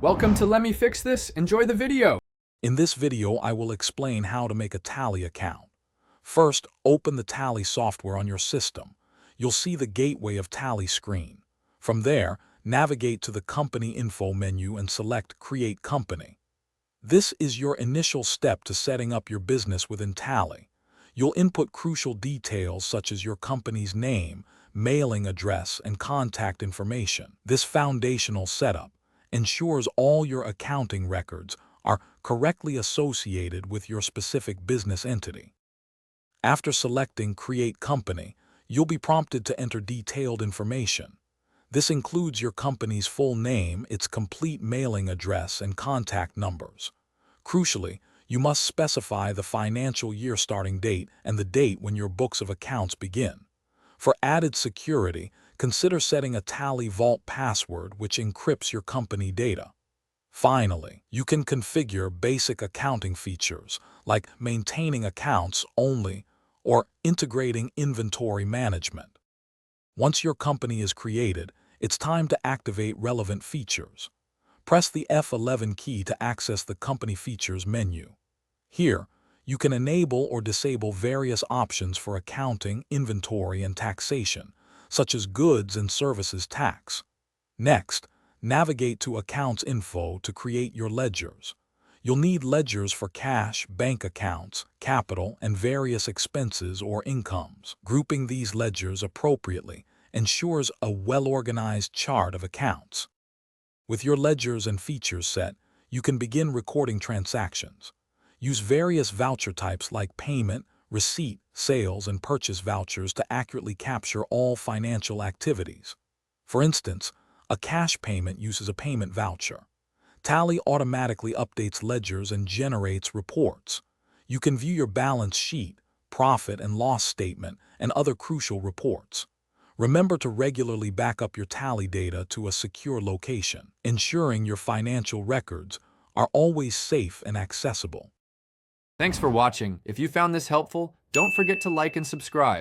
Welcome to Let Me Fix This. Enjoy the video. In this video, I will explain how to make a Tally account. First, open the Tally software on your system. You'll see the Gateway of Tally screen. From there, navigate to the Company Info menu and select Create Company. This is your initial step to setting up your business within Tally. You'll input crucial details such as your company's name, mailing address, and contact information. This foundational setup ensures all your accounting records are correctly associated with your specific business entity. After selecting Create Company, you'll be prompted to enter detailed information. This includes your company's full name, its complete mailing address, and contact numbers. Crucially, you must specify the financial year starting date and the date when your books of accounts begin. For added security, consider setting a Tally Vault password which encrypts your company data. Finally, you can configure basic accounting features like maintaining accounts only or integrating inventory management. Once your company is created, it's time to activate relevant features. Press the F11 key to access the Company Features menu. Here, you can enable or disable various options for accounting, inventory, and taxation, such as goods and services tax. Next, navigate to Accounts Info to create your ledgers. You'll need ledgers for cash, bank accounts, capital, and various expenses or incomes. Grouping these ledgers appropriately ensures a well-organized chart of accounts. With your ledgers and features set, you can begin recording transactions. Use various voucher types like payment, receipt, sales, and purchase vouchers to accurately capture all financial activities. For instance, a cash payment uses a payment voucher. Tally automatically updates ledgers and generates reports. You can view your balance sheet, profit and loss statement, and other crucial reports. Remember to regularly back up your Tally data to a secure location, ensuring your financial records are always safe and accessible. Thanks for watching. If you found this helpful, don't forget to like and subscribe.